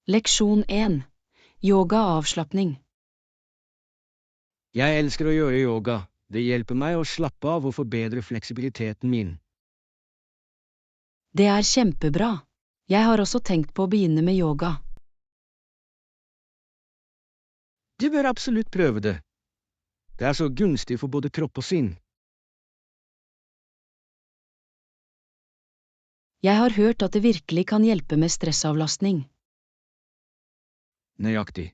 Leksjon 1. Yoga-avslapning. Jeg elsker å gjøre yoga. Det hjelper meg å slappe av og forbedre fleksibiliteten min. Det er kjempebra. Jeg har også tenkt på å begynne med yoga. Du bør absolutt prøve det. Det er så gunstig for både kropp og sinn. Jeg har hørt at det virkelig kan hjelpe med stressavlastning. Nøyaktig.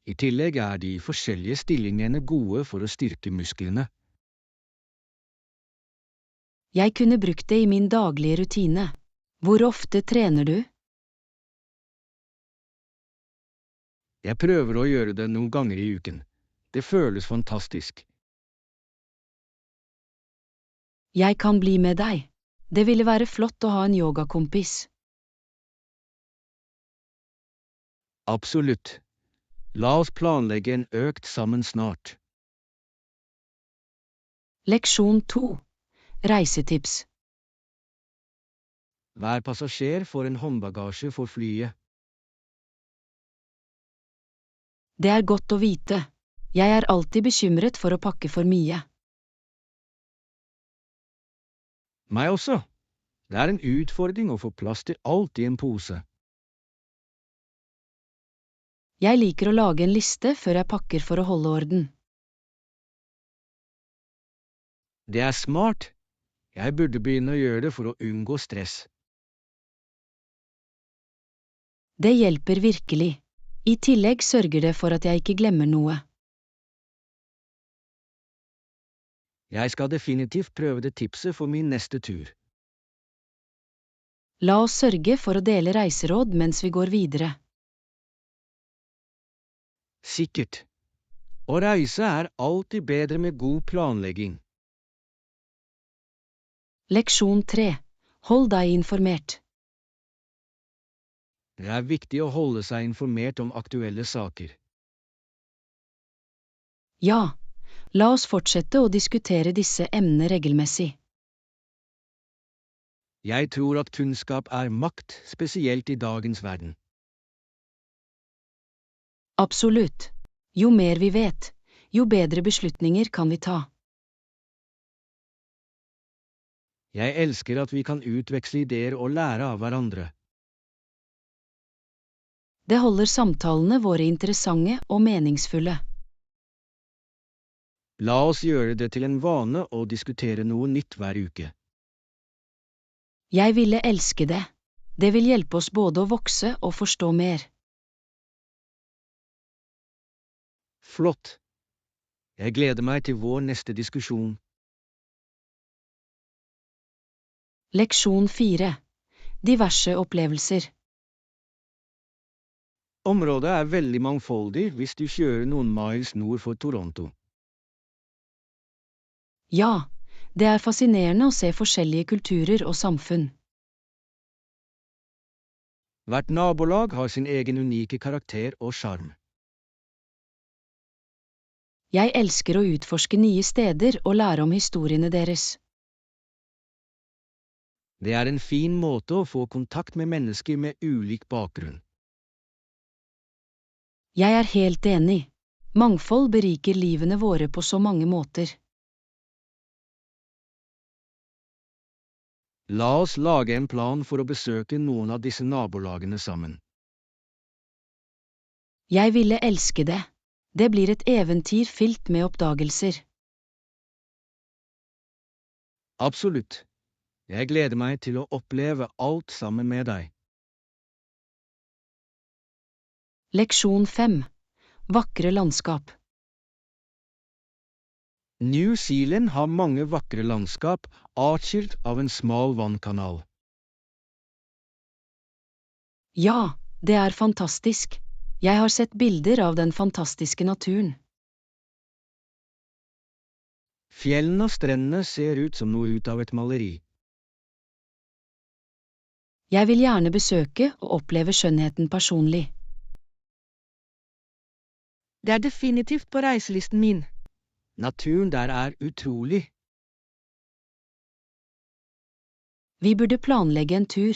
I tillegg er de forskjellige stillingene gode for å styrke musklene. Jeg kunne brukt det i min daglige rutine. Hvor ofte trener du? Jeg prøver å gjøre det noen ganger i uken. Det føles fantastisk. Jeg kan bli med deg. Det ville være flott å ha en yogakompis. Absolutt. La oss planlegge en økt sammen snart. Leksjon 2. Reisetips. Hver passasjer får en håndbagasje for flyet. Det er godt å vite. Jeg er alltid bekymret for å pakke for mye. Meg også. Det er en utfordring å få plass til alt i en pose. Jeg liker å lage en liste før jeg pakker for å holde orden. Det er smart. Jeg burde begynne å gjøre det for å unngå stress. Det hjelper virkelig. I tillegg sørger det for at jeg ikke glemmer noe. Jeg skal definitivt prøve det tipset for min neste tur. La oss sørge for å dele reiseråd mens vi går videre. Sikkert. Å reise er alltid bedre med god planlegging. Leksjon 3. Hold deg informert. Det er viktig å holde seg informert om aktuelle saker. Ja, la oss fortsette å diskutere disse emnene regelmessig. Jeg tror at kunnskap er makt, spesielt i dagens verden. Absolutt. Jo mer vi vet, jo bedre beslutninger kan vi ta. Jeg elsker at vi kan utveksle ideer og lære av hverandre. Det holder samtalene våre interessante og meningsfulle. La oss gjøre det til en vane å diskutere noe nytt hver uke. Jeg ville elske det. Det vil hjelpe oss både å vokse og forstå mer. Flott. Jeg gleder meg til vår neste diskusjon. Leksjon 4. Diverse opplevelser. Området er veldig mangfoldig hvis du kjører noen miles nord for Toronto. Ja, det er fascinerende å se forskjellige kulturer og samfunn. Hvert nabolag har sin egen unike karakter og sjarm. Jeg elsker å utforske nye steder og lære om historiene deres. Det er en fin måte å få kontakt med mennesker med ulik bakgrunn. Jeg er helt enig. Mangfold beriker livene våre på så mange måter. La oss lage en plan for å besøke noen av disse nabolagene sammen. Jeg ville elske det. Det blir et eventyr fylt med oppdagelser. Absolutt. Jeg gleder meg til å oppleve alt sammen med deg. Leksjon 5. Vakre landskap. New Zealand har mange vakre landskap, atskilt av en smal vannkanal. Ja, det er fantastisk. Jeg har sett bilder av den fantastiske naturen. Fjellene og strendene ser ut som noe ut av et maleri. Jeg vil gjerne besøke og oppleve skjønnheten personlig. Det er definitivt på reiselisten min. Naturen der er utrolig. Vi burde planlegge en tur.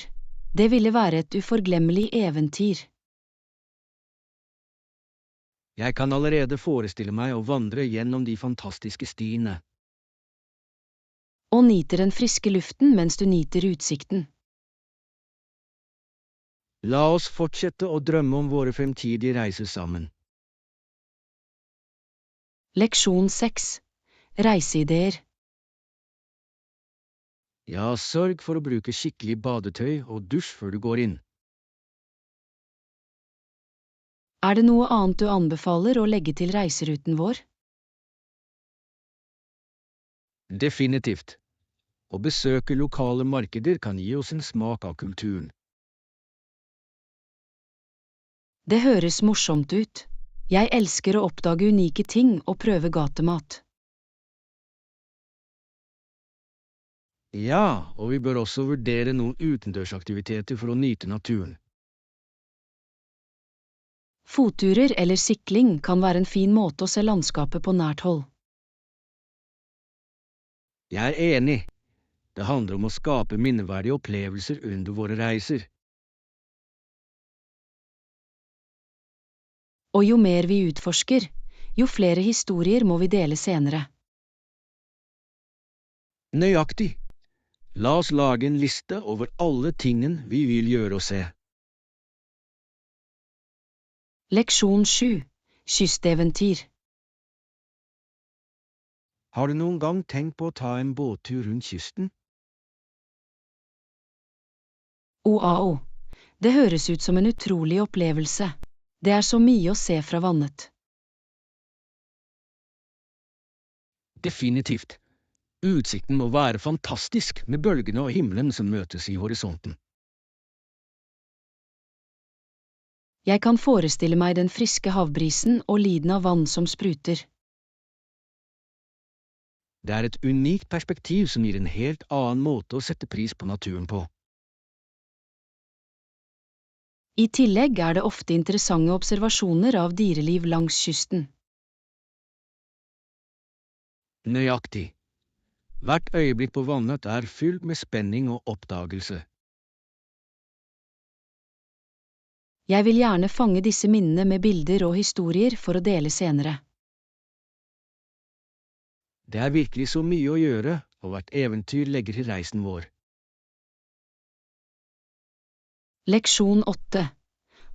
Det ville være et uforglemmelig eventyr. Jeg kan allerede forestille meg å vandre gjennom de fantastiske stiene. Og nyter den friske luften mens du nyter utsikten. La oss fortsette å drømme om våre fremtidige reiser sammen. Leksjon 6. Reiseideer. Ja, sørg for å bruke skikkelig badetøy og dusj før du går inn. Er det noe annet du anbefaler å legge til reiseruten vår? Definitivt. Å besøke lokale markeder kan gi oss en smak av kulturen. Det høres morsomt ut. Jeg elsker å oppdage unike ting og prøve gatemat. Ja, og vi bør også vurdere noen utendørsaktiviteter for å nyte naturen. Fotturer eller sykling kan være en fin måte å se landskapet på nært hold. Jeg er enig. Det handler om å skape minneverdige opplevelser under våre reiser. Og jo mer vi utforsker, jo flere historier må vi dele senere. Nøyaktig. La oss lage en liste over alle tingene vi vil gjøre og se. Leksjon 7. Kysteventyr. Har du noen gang tenkt på å ta en båttur rundt kysten? Wow, det høres ut som en utrolig opplevelse. Det er så mye å se fra vannet. Definitivt. Utsikten må være fantastisk med bølgene og himmelen som møtes i horisonten. Jeg kan forestille meg den friske havbrisen og lyden av vann som spruter. Det er et unikt perspektiv som gir en helt annen måte å sette pris på naturen på. I tillegg er det ofte interessante observasjoner av dyreliv langs kysten. Nøyaktig. Hvert øyeblikk på vannet er fylt med spenning og oppdagelse. Jeg vil gjerne fange disse minnene med bilder og historier for å dele senere. Det er virkelig så mye å gjøre, og hvert eventyr legger til reisen vår. Leksjon 8.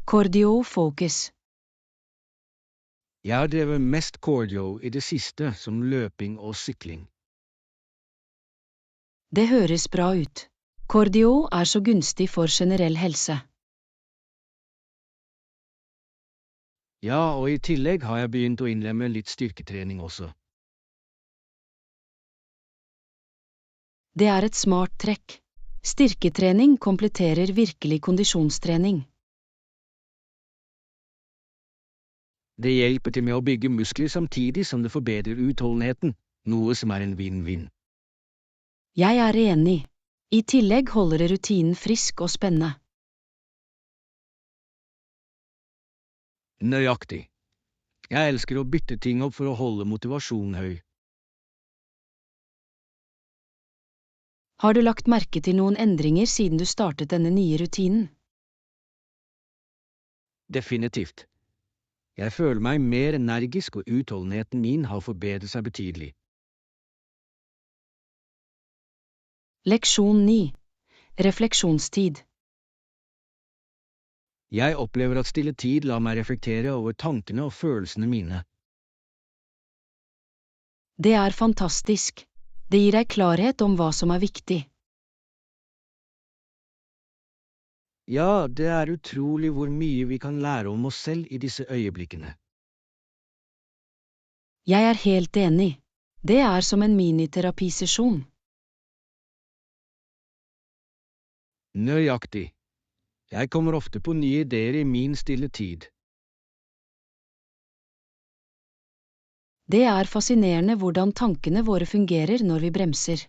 Cardio focus. Jeg har drevet mest cardio i det siste, som løping og sykling. Det høres bra ut. Cardio er så gunstig for generell helse. Ja, og i tillegg har jeg begynt å innlemme litt styrketrening også. Det er et smart trekk. Styrketrening kompletterer virkelig kondisjonstrening. Det hjelper til med å bygge muskler samtidig som det forbedrer utholdenheten, noe som er en vinn-vinn. Jeg er enig. I tillegg holder det rutinen frisk og spennende. Nøyaktig. Jeg elsker å bytte ting opp for å holde motivasjonen høy. Har du lagt merke til noen endringer siden du startet denne nye rutinen? Definitivt. Jeg føler meg mer energisk, og utholdenheten min har forbedret seg betydelig. Leksjon 9. Refleksjonstid. Jeg opplever at stille tid lar meg reflektere over tankene og følelsene mine. Det er fantastisk. Det gir deg klarhet om hva som er viktig. Ja, det er utrolig hvor mye vi kan lære om oss selv i disse øyeblikkene. Jeg er helt enig. Det er som en miniterapisesjon. Nøyaktig. Jeg kommer ofte på nye ideer i min stille tid. Det er fascinerende hvordan tankene våre fungerer når vi bremser.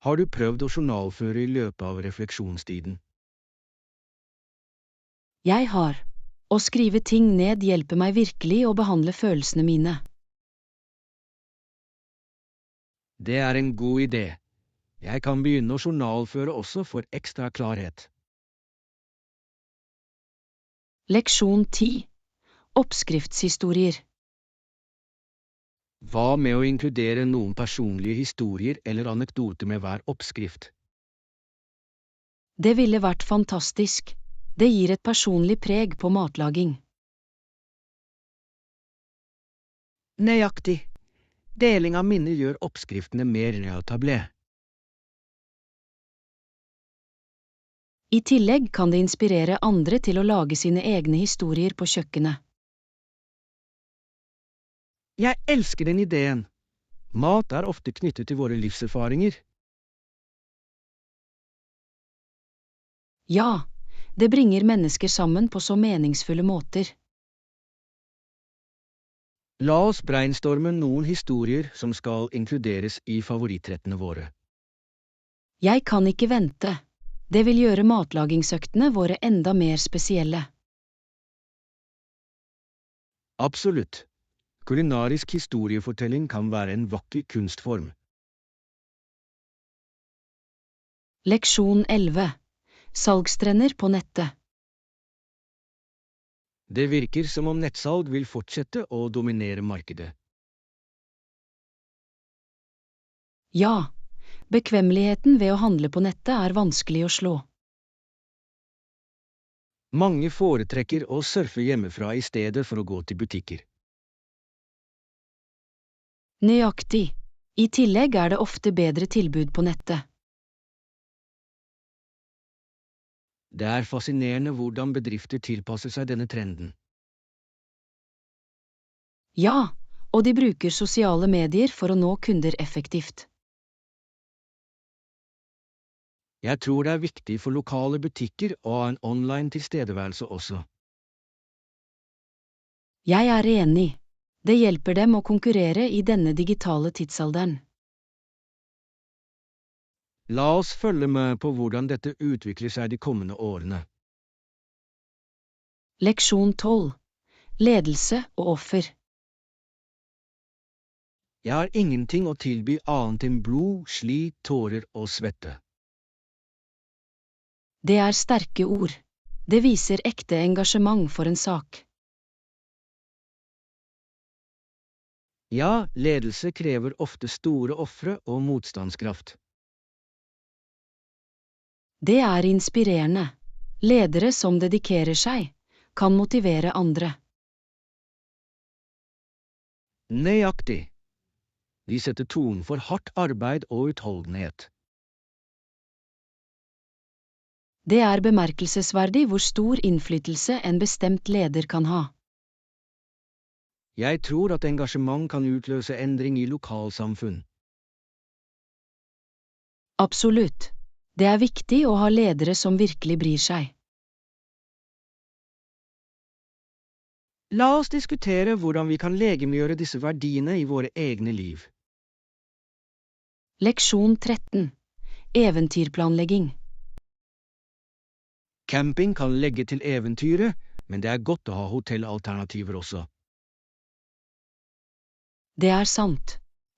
Har du prøvd å journalføre i løpet av refleksjonstiden? Jeg har. Å skrive ting ned hjelper meg virkelig å behandle følelsene mine. Det er en god idé. Jeg kan begynne å journalføre også for ekstra klarhet. Leksjon 10. Oppskriftshistorier. Hva med å inkludere noen personlige historier eller anekdoter med hver oppskrift? Det ville vært fantastisk. Det gir et personlig preg på matlaging. Nøyaktig. Deling av minner gjør oppskriftene mer relatable. I tillegg kan det inspirere andre til å lage sine egne historier på kjøkkenet. Jeg elsker den ideen. Mat er ofte knyttet til våre livserfaringer. Ja, det bringer mennesker sammen på så meningsfulle måter. La oss brainstorme noen historier som skal inkluderes i favorittrettene våre. Jeg kan ikke vente. Det vil gjøre matlagingsøktene våre enda mer spesielle. Absolutt. Kulinarisk historiefortelling kan være en vakker kunstform. Leksjon 11. Salgstrender på nettet. Det virker som om nettsalg vil fortsette å dominere markedet. Ja, bekvemmeligheten ved å handle på nettet er vanskelig å slå. Mange foretrekker å surfe hjemmefra i stedet for å gå til butikker. Nøyaktig. I tillegg er det ofte bedre tilbud på nettet. Det er fascinerende hvordan bedrifter tilpasser seg denne trenden. Ja, og de bruker sosiale medier for å nå kunder effektivt. Jeg tror det er viktig for lokale butikker å ha en online tilstedeværelse også. Jeg er enig. Det hjelper dem å konkurrere i denne digitale tidsalderen. La oss følge med på hvordan dette utvikler seg de kommende årene. Leksjon 12. Ledelse og offer. Jeg har ingenting å tilby annet enn blod, slit, tårer og svette. Det er sterke ord. Det viser ekte engasjement for en sak. Ja, ledelse krever ofte store ofre og motstandskraft. Det er inspirerende. Ledere som dedikerer seg, kan motivere andre. Nøyaktig. De setter tonen for hardt arbeid og utholdenhet. Det er bemerkelsesverdig hvor stor innflytelse en bestemt leder kan ha. Jeg tror at engasjement kan utløse endring i lokalsamfunn. Absolutt. Det er viktig å ha ledere som virkelig bryr seg. La oss diskutere hvordan vi kan legemliggjøre disse verdiene i våre egne liv. Leksjon 13. Eventyrplanlegging. Camping kan legge til eventyret, men det er godt å ha hotellalternativer også. Det er sant.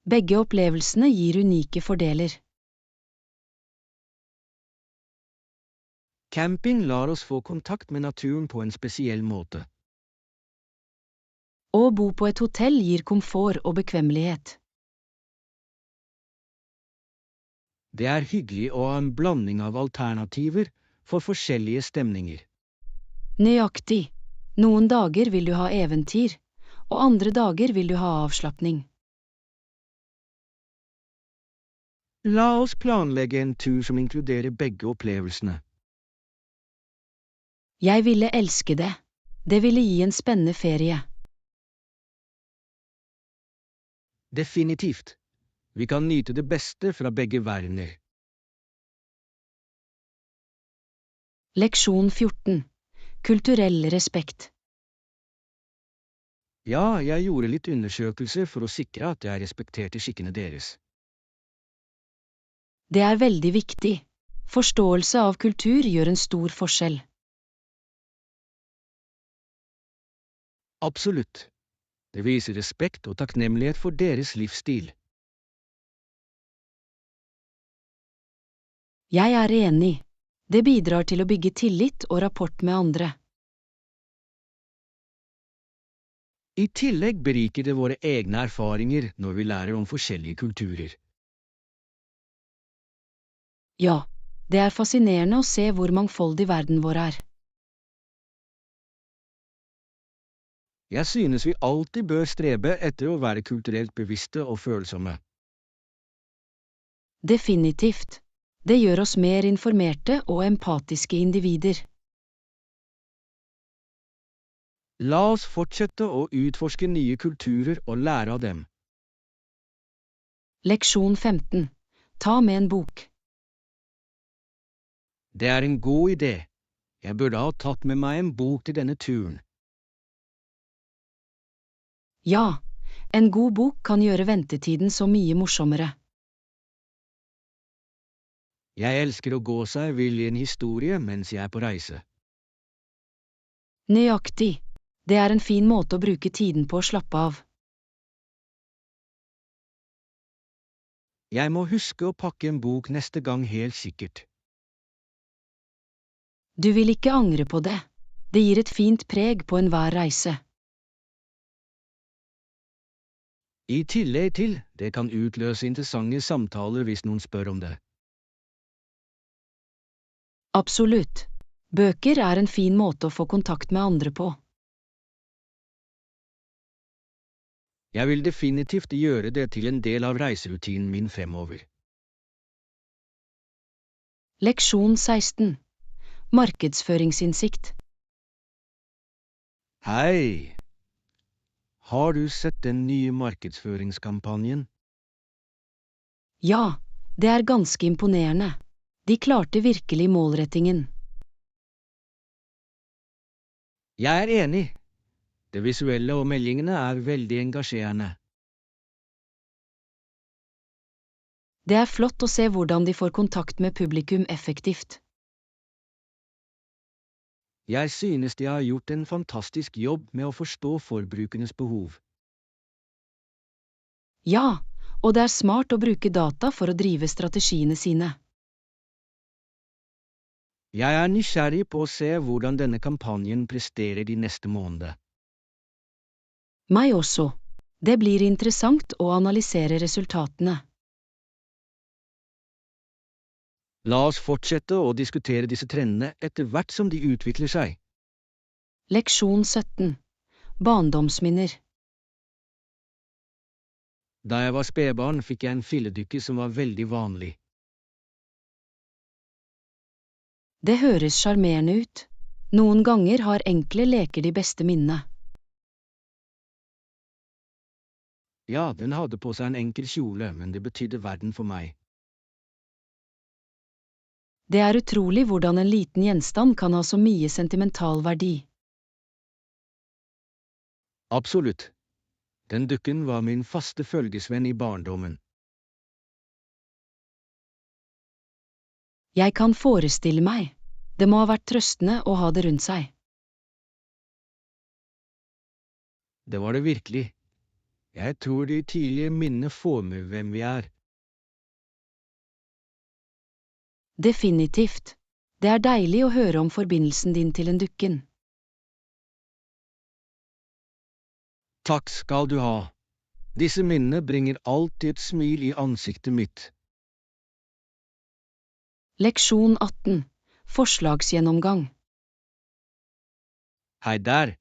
Begge opplevelsene gir unike fordeler. Camping lar oss få kontakt med naturen på en spesiell måte. Å bo på et hotell gir komfort og bekvemmelighet. Det er hyggelig å ha en blanding av alternativer for forskjellige stemninger. Nøyaktig. Noen dager vil du ha eventyr, og andre dager vil du ha avslapning. La oss planlegge en tur som inkluderer begge opplevelsene. Jeg ville elske det. Det ville gi en spennende ferie. Definitivt. Vi kan nyte det beste fra begge verdener. Leksjon 14. Kulturell respekt. Ja, jeg gjorde litt undersøkelser for å sikre at jeg respekterte skikkene deres. Det er veldig viktig. Forståelse av kultur gjør en stor forskjell. Absolutt. Det viser respekt og takknemlighet for deres livsstil. Jeg er enig. Det bidrar til å bygge tillit og rapport med andre. I tillegg beriker det våre egne erfaringer når vi lærer om forskjellige kulturer. Ja, det er fascinerende å se hvor mangfoldig verden vår er. Jeg synes vi alltid bør strebe etter å være kulturelt bevisste og følsomme. Definitivt. Det gjør oss mer informerte og empatiske individer. La oss fortsette å utforske nye kulturer og lære av dem. Leksjon 15. Ta med en bok. Det er en god idé. Jeg burde ha tatt med meg en bok til denne turen. Ja, en god bok kan gjøre ventetiden så mye morsommere. Jeg elsker å gå seg vill i en historie mens jeg er på reise. Nøyaktig. Det er en fin måte å bruke tiden på å slappe av. Jeg må huske å pakke en bok neste gang helt sikkert. Du vil ikke angre på det. Det gir et fint preg på enhver reise. I tillegg til, det kan utløse interessante samtaler hvis noen spør om det. Absolutt. Bøker er en fin måte å få kontakt med andre på. Jeg vil definitivt gjøre det til en del av reiserutinen min fremover. Leksjon 16. Markedsføringsinnsikt. Hei! Har du sett den nye markedsføringskampanjen? Ja, det er ganske imponerende. De klarte virkelig målrettingen. Jeg er enig. Det visuelle og meldingene er veldig engasjerende. Det er flott å se hvordan de får kontakt med publikum effektivt. Jeg synes de har gjort en fantastisk jobb med å forstå forbrukernes behov. Ja, og det er smart å bruke data for å drive strategiene sine. Jeg er nysgjerrig på å se hvordan denne kampanjen presterer de neste månedene. Meg også. Det blir interessant å analysere resultatene. La oss fortsette å diskutere disse trendene etter hvert som de utvikler seg. Leksjon 17. Barndomsminner. Da jeg var spedbarn, fikk jeg en filledykke som var veldig vanlig. Det høres sjarmerende ut. Noen ganger har enkle leker de beste minnene. Ja, den hadde på seg en enkel kjole, men det betydde verden for meg. Det er utrolig hvordan en liten gjenstand kan ha så mye sentimental verdi. Absolutt. Den dukken var min faste følgesvenn i barndommen. Jeg kan forestille meg. Det må ha vært trøstende å ha det rundt seg. Det var det virkelig. Jeg tror de tidlige minnene former hvem vi er. Definitivt. Det er deilig å høre om forbindelsen din til en dukken. Takk skal du ha. Disse minnene bringer alltid et smil i ansiktet mitt. Leksjon 18. Forslagsgjennomgang. Hei der.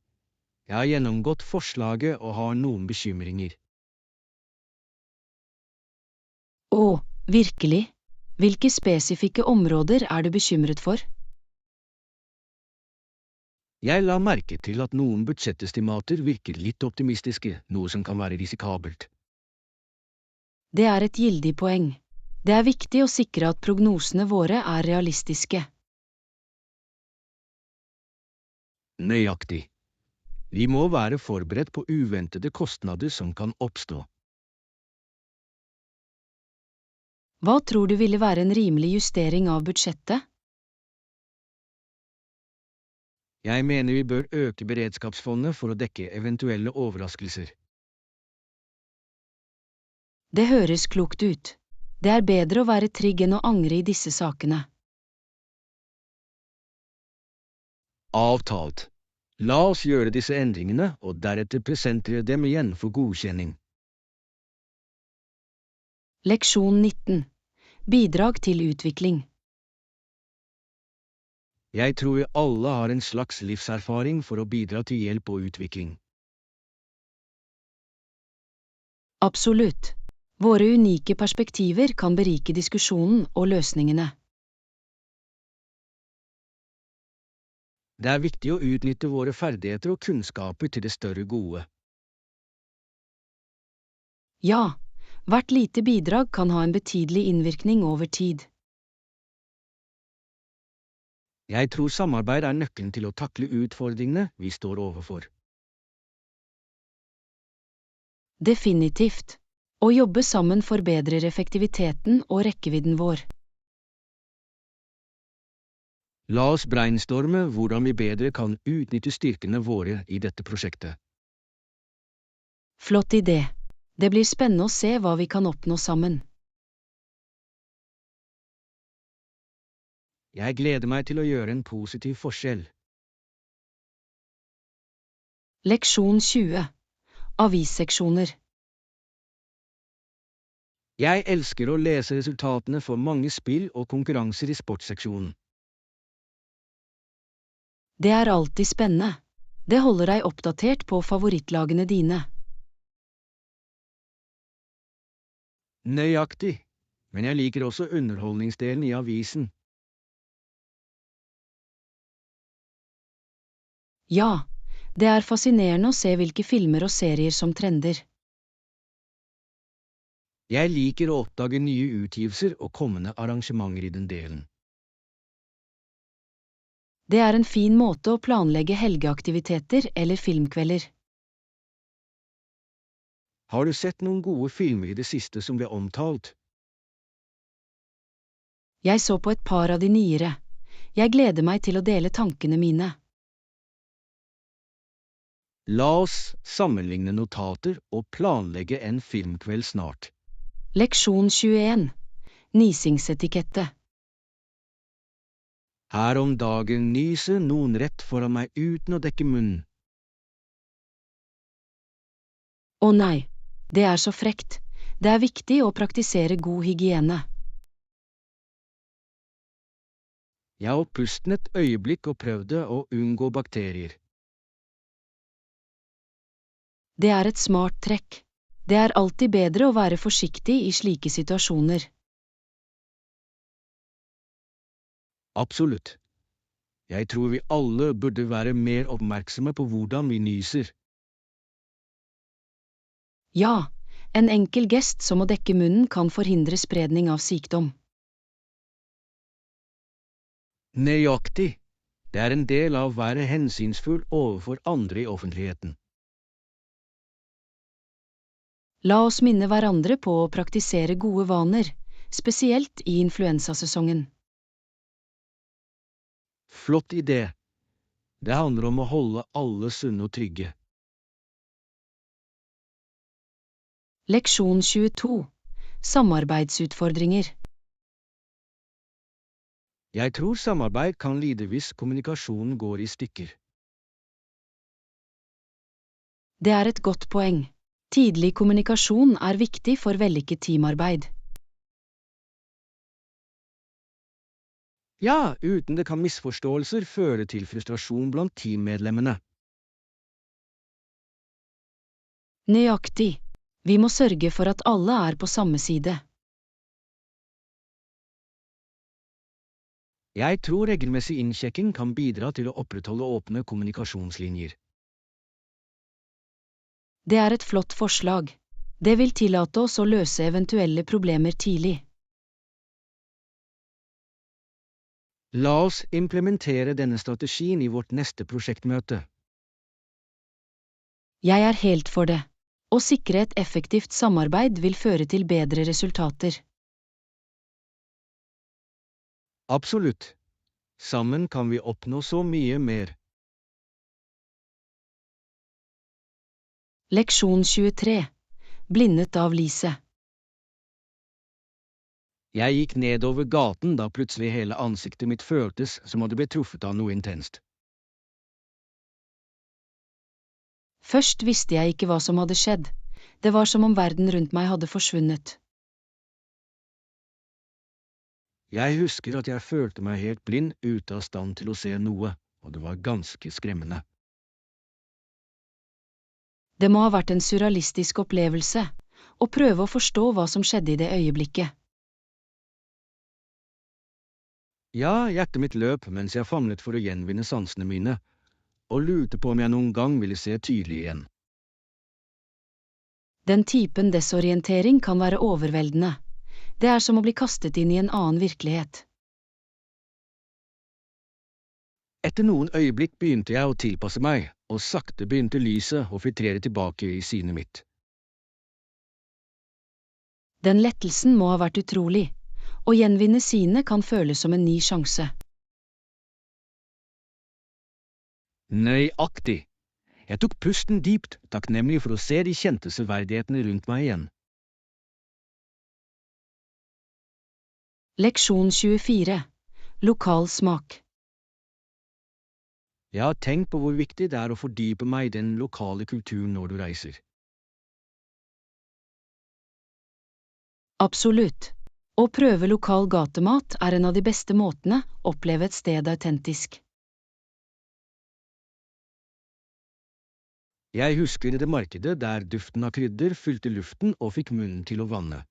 Jeg har gjennomgått forslaget og har noen bekymringer. Å, virkelig? Hvilke spesifikke områder er du bekymret for? Jeg la merke til at noen budsjettestimater virker litt optimistiske, noe som kan være risikabelt. Det er et gildig poeng. Det er viktig å sikre at prognosene våre er realistiske. Nøyaktig. Vi må være forberedt på uventede kostnader som kan oppstå. Hva tror du ville være en rimelig justering av budsjettet? Jeg mener vi bør øke beredskapsfondet for å dekke eventuelle overraskelser. Det høres klokt ut. Det er bedre å være trygg enn å angre i disse sakene. Avtalt. La oss gjøre disse endringene, og deretter presentere dem igjen for godkjenning. Leksjon 19. Bidrag til utvikling. Jeg tror vi alle har en slags livserfaring for å bidra til hjelp og utvikling. Absolutt. Våre unike perspektiver kan berike diskusjonen og løsningene. Det er viktig å utnytte våre ferdigheter og kunnskaper til det større gode. Ja, hvert lite bidrag kan ha en betydelig innvirkning over tid. Jeg tror samarbeid er nøkkelen til å takle utfordringene vi står overfor. Definitivt. Å jobbe sammen forbedrer effektiviteten og rekkevidden vår. La oss brainstorme hvordan vi bedre kan utnytte styrkene våre i dette prosjektet. Flott idé. Det blir spennende å se hva vi kan oppnå sammen. Jeg gleder meg til å gjøre en positiv forskjell. Leksjon 20. Avisseksjoner. Jeg elsker å lese resultatene for mange spill og konkurranser i sportsseksjonen. Det er alltid spennende. Det holder deg oppdatert på favorittlagene dine. Nøyaktig, men jeg liker også underholdningsdelen i avisen. Ja, det er fascinerende å se hvilke filmer og serier som trender. Jeg liker å oppdage nye utgivelser og kommende arrangementer i den delen. Det er en fin måte å planlegge helgeaktiviteter eller filmkvelder. Har du sett noen gode filmer i det siste som ble omtalt? Jeg så på et par av de nyere. Jeg gleder meg til å dele tankene mine. La oss sammenligne notater og planlegge en filmkveld snart. Leksjon 21. Nisingsetikette. Her om dagen nyser noen rett foran meg uten å dekke munnen. Å nei, det er så frekt. Det er viktig å praktisere god hygiene. Jeg holdt pusten et øyeblikk og prøvde å unngå bakterier. Det er et smart trekk. Det er alltid bedre å være forsiktig i slike situasjoner. Absolutt. Jeg tror vi alle burde være mer oppmerksomme på hvordan vi nyser. Ja, en enkel gest som å dekke munnen kan forhindre spredning av sykdom. Nøyaktig. Det er en del av å være hensynsfull overfor andre i offentligheten. La oss minne hverandre på å praktisere gode vaner, spesielt i influensasesongen. Flott idé. Det handler om å holde alle sunne og trygge. Leksjon 22. Samarbeidsutfordringer. Jeg tror samarbeid kan lide hvis kommunikasjonen går i stykker. Det er et godt poeng. Tidlig kommunikasjon er viktig for vellykket teamarbeid. Ja, uten det kan misforståelser føre til frustrasjon blant teammedlemmene. Nøyaktig. Vi må sørge for at alle er på samme side. Jeg tror regelmessig innsjekking kan bidra til å opprettholde åpne kommunikasjonslinjer. Det er et flott forslag. Det vil tillate oss å løse eventuelle problemer tidlig. La oss implementere denne strategien i vårt neste prosjektmøte. Jeg er helt for det. Å sikre et effektivt samarbeid vil føre til bedre resultater. Absolutt. Sammen kan vi oppnå så mye mer. Leksjon 23. Blindet av lyset. Jeg gikk nedover gaten da plutselig hele ansiktet mitt føltes som om det ble truffet av noe intenst. Først visste jeg ikke hva som hadde skjedd. Det var som om verden rundt meg hadde forsvunnet. Jeg husker at jeg følte meg helt blind, ute av stand til å se noe, og det var ganske skremmende. Det må ha vært en surrealistisk opplevelse, å prøve å forstå hva som skjedde i det øyeblikket. Ja, hjertet mitt løp mens jeg famlet for å gjenvinne sansene mine, og lurte på om jeg noen gang ville se tydelig igjen. Den typen desorientering kan være overveldende. Det er som å bli kastet inn i en annen virkelighet. Etter noen øyeblikk begynte jeg å tilpasse meg, og sakte begynte lyset å filtrere tilbake i synet mitt. Den lettelsen må ha vært utrolig. Å gjenvinne synet kan føles som en ny sjanse. Nøyaktig. Jeg tok pusten dypt, takknemlig for å se de kjente severdighetene rundt meg igjen. Leksjon 24. Lokal smak. Jeg har tenkt på hvor viktig det er å fordype meg i den lokale kulturen når du reiser. Absolutt. Å prøve lokal gatemat er en av de beste måtene å oppleve et sted autentisk. Jeg husker det markedet der duften av krydder fylte luften og fikk munnen til å vanne.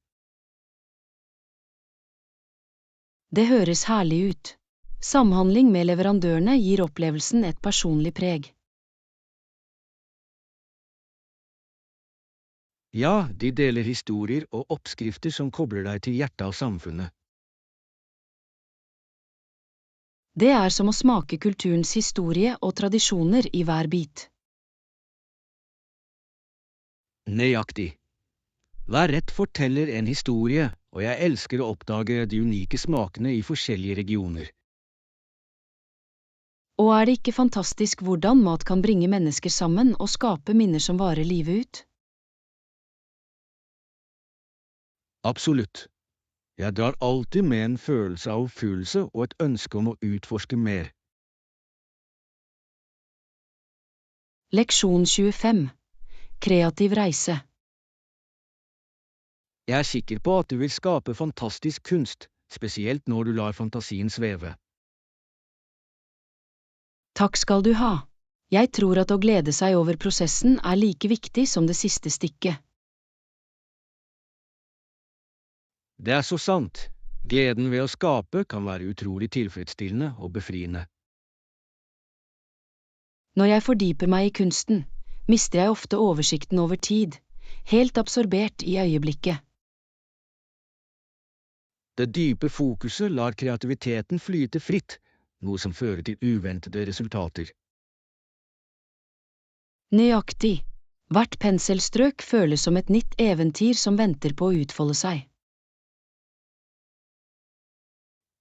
Det høres herlig ut. Samhandling med leverandørene gir opplevelsen et personlig preg. Ja, de deler historier og oppskrifter som kobler deg til hjertet av samfunnet. Det er som å smake kulturens historie og tradisjoner i hver bit. Nøyaktig. Hver rett forteller en historie, og jeg elsker å oppdage de unike smakene i forskjellige regioner. Og er det ikke fantastisk hvordan mat kan bringe mennesker sammen og skape minner som varer livet ut? Absolutt. Jeg drar alltid med en følelse av oppfyllelse og et ønske om å utforske mer. Leksjon 25. Kreativ reise. Jeg er sikker på at du vil skape fantastisk kunst, spesielt når du lar fantasien sveve. Takk skal du ha. Jeg tror at å glede seg over prosessen er like viktig som det siste stykket. Det er så sant. Gleden ved å skape kan være utrolig tilfredsstillende og befriende. Når jeg fordyper meg i kunsten, mister jeg ofte oversikten over tid, helt absorbert i øyeblikket. Det dype fokuset lar kreativiteten flyte fritt, noe som fører til uventede resultater. Nøyaktig. Hvert penselstrøk føles som et nytt eventyr som venter på å utfolde seg.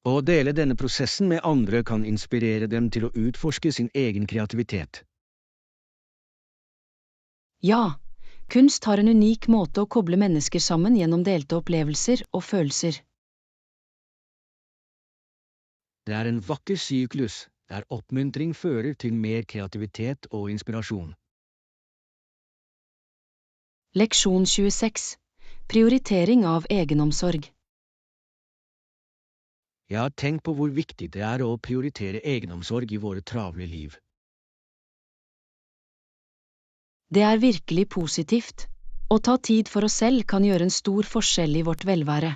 Å dele denne prosessen med andre kan inspirere dem til å utforske sin egen kreativitet. Ja, kunst har en unik måte å koble mennesker sammen gjennom delte opplevelser og følelser. Det er en vakker syklus, der oppmuntring fører til mer kreativitet og inspirasjon. Leksjon 26. Prioritering av egenomsorg. Jeg har tenkt på hvor viktig det er å prioritere egenomsorg i våre travle liv. Det er virkelig positivt. Å ta tid for oss selv kan gjøre en stor forskjell i vårt velvære.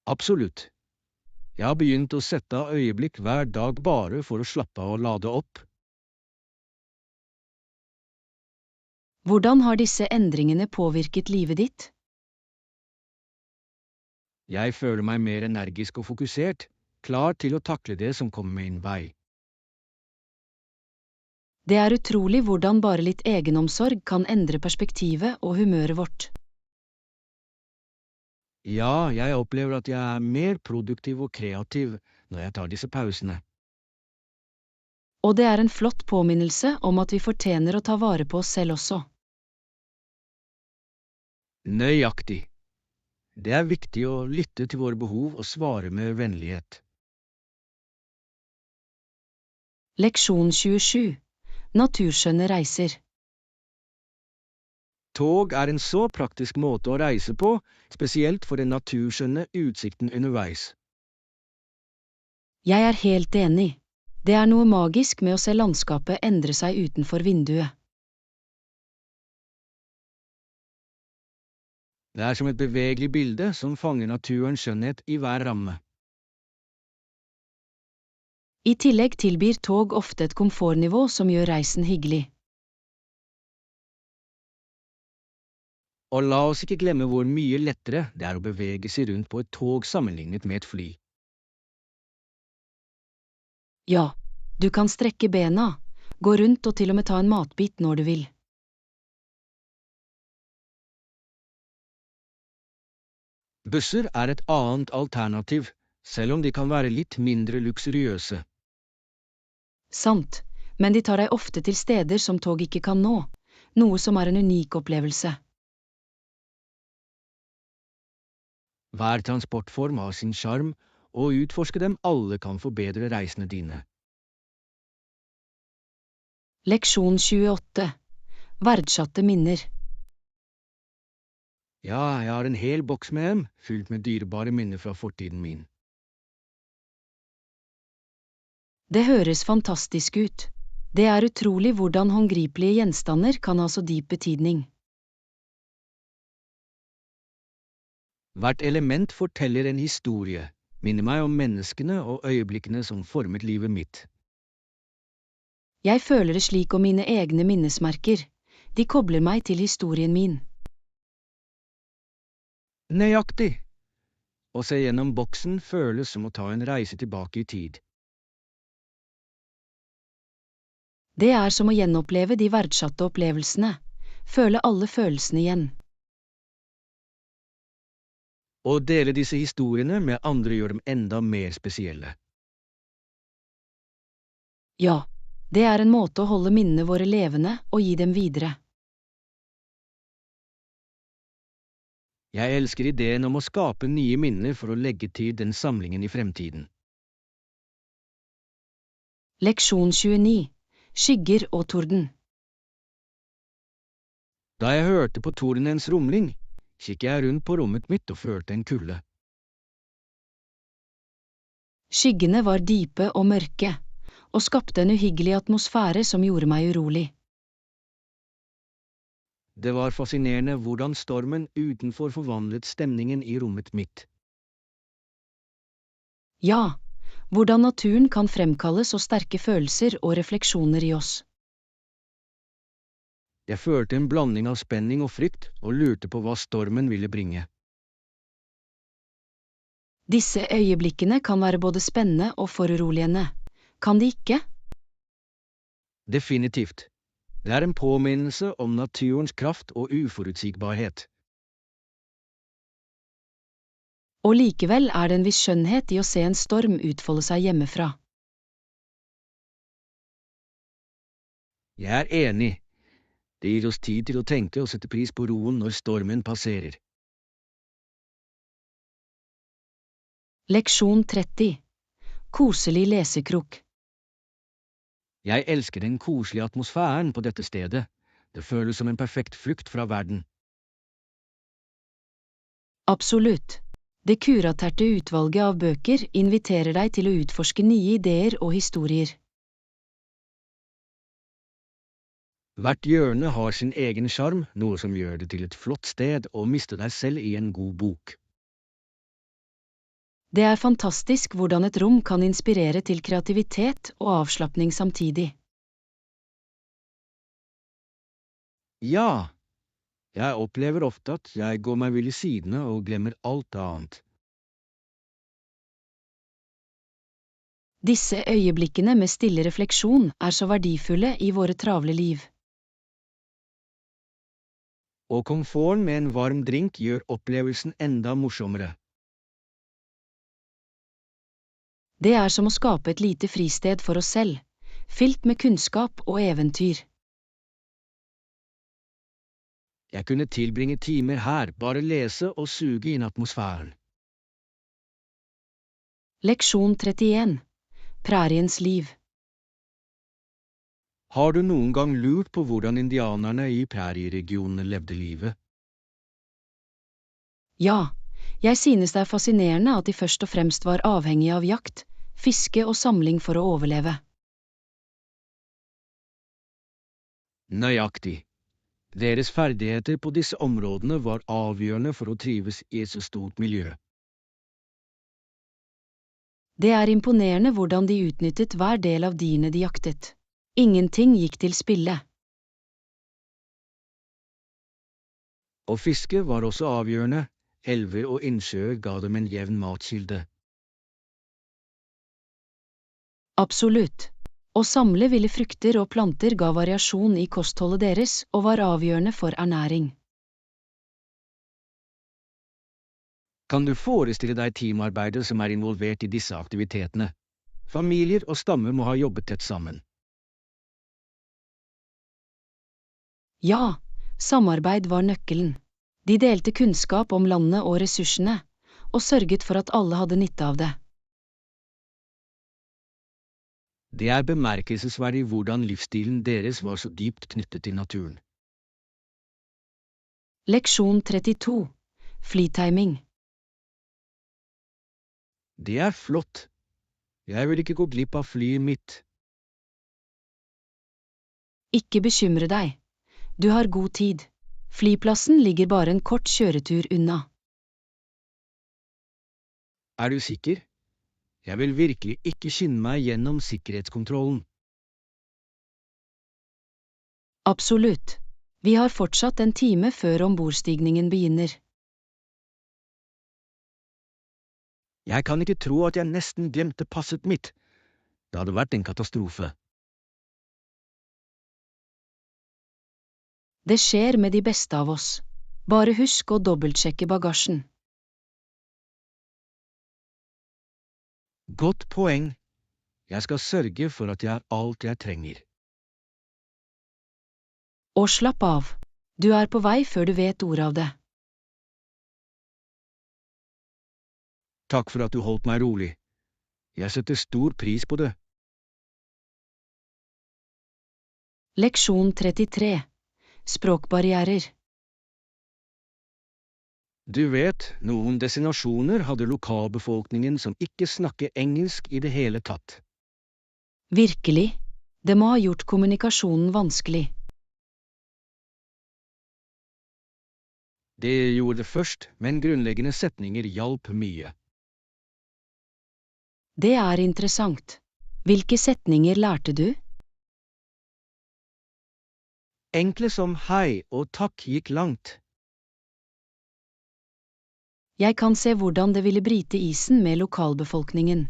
Absolutt. Jeg har begynt å sette av øyeblikk hver dag bare for å slappe av og lade opp. Hvordan har disse endringene påvirket livet ditt? Jeg føler meg mer energisk og fokusert, klar til å takle det som kommer min vei. Det er utrolig hvordan bare litt egenomsorg kan endre perspektivet og humøret vårt. Ja, jeg opplever at jeg er mer produktiv og kreativ når jeg tar disse pausene. Og det er en flott påminnelse om at vi fortjener å ta vare på oss selv også. Nøyaktig. Det er viktig å lytte til våre behov og svare med vennlighet. Leksjon 27. Naturskjønne reiser. Tog er en så praktisk måte å reise på, spesielt for den naturskjønne utsikten underveis. Jeg er helt enig. Det er noe magisk med å se landskapet endre seg utenfor vinduet. Det er som et bevegelig bilde som fanger naturens skjønnhet i hver ramme. I tillegg tilbyr tog ofte et komfortnivå som gjør reisen hyggelig. Og la oss ikke glemme hvor mye lettere det er å bevege seg rundt på et tog sammenlignet med et fly. Ja, du kan strekke bena, gå rundt og til og med ta en matbit når du vil. Busser er et annet alternativ, selv om de kan være litt mindre luksuriøse. Sant, men de tar deg ofte til steder som tog ikke kan nå, noe som er en unik opplevelse. Hver transportform har sin sjarm, og å utforske dem alle kan forbedre reisene dine. Leksjon 28. Verdsatte minner. Ja, jeg har en hel boks med dem, fylt med dyrebare minner fra fortiden min. Det høres fantastisk ut. Det er utrolig hvordan håndgripelige gjenstander kan ha så dyp betydning. Hvert element forteller en historie, minner meg om menneskene og øyeblikkene som formet livet mitt. Jeg føler det slik om mine egne minnesmerker. De kobler meg til historien min. Nøyaktig! Å se gjennom boksen føles som å ta en reise tilbake i tid. Det er som å gjenoppleve de verdsatte opplevelsene, føle alle følelsene igjen. Å dele disse historiene med andre gjør dem enda mer spesielle. Ja, det er en måte å holde minnene våre levende og gi dem videre. Jeg elsker ideen om å skape nye minner for å legge til den samlingen i fremtiden. Leksjon 29. Skygger og torden. Da jeg hørte på tordenens rumling, kikket jeg rundt på rommet mitt og følte en kulde. Skyggene var dype og mørke, og skapte en uhyggelig atmosfære som gjorde meg urolig. Det var fascinerende hvordan stormen utenfor forvandlet stemningen i rommet mitt. Ja, hvordan naturen kan fremkalle så sterke følelser og refleksjoner i oss. Jeg følte en blanding av spenning og frykt, og lurte på hva stormen ville bringe. Disse øyeblikkene kan være både spennende og foruroligende. Kan de ikke? Definitivt. Det er en påminnelse om naturens kraft og uforutsigbarhet. Og likevel er det en viss skjønnhet i å se en storm utfolde seg hjemmefra. Jeg er enig. Det gir oss tid til å tenke og sette pris på roen når stormen passerer. Leksjon 30. Koselig lesekrok. Jeg elsker den koselige atmosfæren på dette stedet. Det føles som en perfekt flukt fra verden. Absolutt. Det kuraterte utvalget av bøker inviterer deg til å utforske nye ideer og historier. Hvert hjørne har sin egen sjarm, noe som gjør det til et flott sted å miste deg selv i en god bok. Det er fantastisk hvordan et rom kan inspirere til kreativitet og avslapning samtidig. Ja, jeg opplever ofte at jeg går meg vill i sidene og glemmer alt annet. Disse øyeblikkene med stille refleksjon er så verdifulle i våre travle liv. Og komforten med en varm drink gjør opplevelsen enda morsommere. Det er som å skape et lite fristed for oss selv, fylt med kunnskap og eventyr. Jeg kunne tilbringe timer her, bare lese og suge inn atmosfæren. Leksjon 31. Præriens liv. Har du noen gang lurt på hvordan indianerne i prærieregionene levde livet? Ja, jeg synes det er fascinerende at de først og fremst var avhengige av jakt, fiske og samling for å overleve. Nøyaktig. Deres ferdigheter på disse områdene var avgjørende for å trives i et så stort miljø. Det er imponerende hvordan de utnyttet hver del av dyrene de jaktet. Ingenting gikk til spille. Å fiske var også avgjørende. Elver og innsjøer ga dem en jevn matkilde. Absolutt. Å samle ville frukter og planter ga variasjon i kostholdet deres og var avgjørende for ernæring. Kan du forestille deg teamarbeidet som er involvert i disse aktivitetene? Familier og stammer må ha jobbet tett sammen. Ja, samarbeid var nøkkelen. De delte kunnskap om landet og ressursene, og sørget for at alle hadde nytte av det. Det er bemerkelsesverdig hvordan livsstilen deres var så dypt knyttet til naturen. Leksjon 32. Flytiming. Det er flott. Jeg vil ikke gå glipp av flyet mitt. Ikke bekymre deg. Du har god tid. Flyplassen ligger bare en kort kjøretur unna. Er du sikker? Jeg vil virkelig ikke skynde meg gjennom sikkerhetskontrollen. Absolutt. Vi har fortsatt en time før ombordstigningen begynner. Jeg kan ikke tro at jeg nesten glemte passet mitt. Det hadde vært en katastrofe. Det skjer med de beste av oss. Bare husk å dobbeltsjekke bagasjen. Godt poeng. Jeg skal sørge for at jeg har alt jeg trenger. Og slapp av. Du er på vei før du vet ordet av det. Takk for at du holdt meg rolig. Jeg setter stor pris på det. Leksjon 33. Språkbarrierer. Du vet, noen destinasjoner hadde lokalbefolkningen som ikke snakker engelsk i det hele tatt. Virkelig. Det må ha gjort kommunikasjonen vanskelig. Det gjorde det først, men grunnleggende setninger hjalp mye. Det er interessant. Hvilke setninger lærte du? Enkle som hei og takk gikk langt. Jeg kan se hvordan det ville bryte isen med lokalbefolkningen.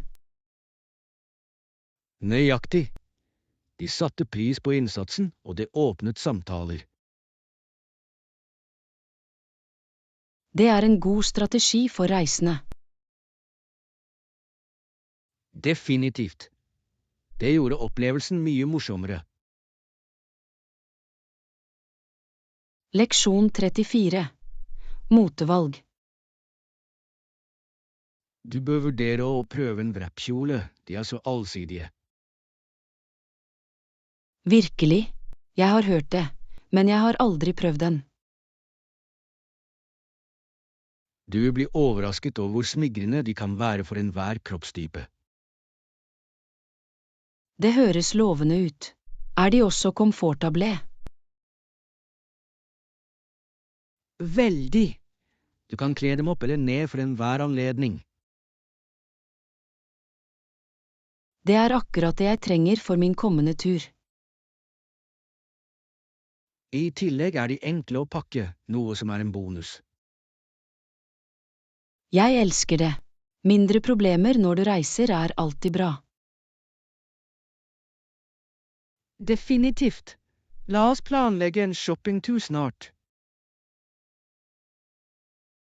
Nøyaktig. De satte pris på innsatsen, og det åpnet samtaler. Det er en god strategi for reisende. Definitivt. Det gjorde opplevelsen mye morsommere. Leksjon 34. Motevalg. Du bør vurdere å prøve en wrapkjole, de er så allsidige. Virkelig. Jeg har hørt det, men jeg har aldri prøvd den. Du vil bli overrasket over hvor smigrende de kan være for enhver kroppstype. Det høres lovende ut. Er de også komfortable? Veldig! Du kan kle dem opp eller ned for enhver anledning. Det er akkurat det jeg trenger for min kommende tur. I tillegg er de enkle å pakke, noe som er en bonus. Jeg elsker det. Mindre problemer når du reiser er alltid bra. Definitivt. La oss planlegge en shoppingtur snart.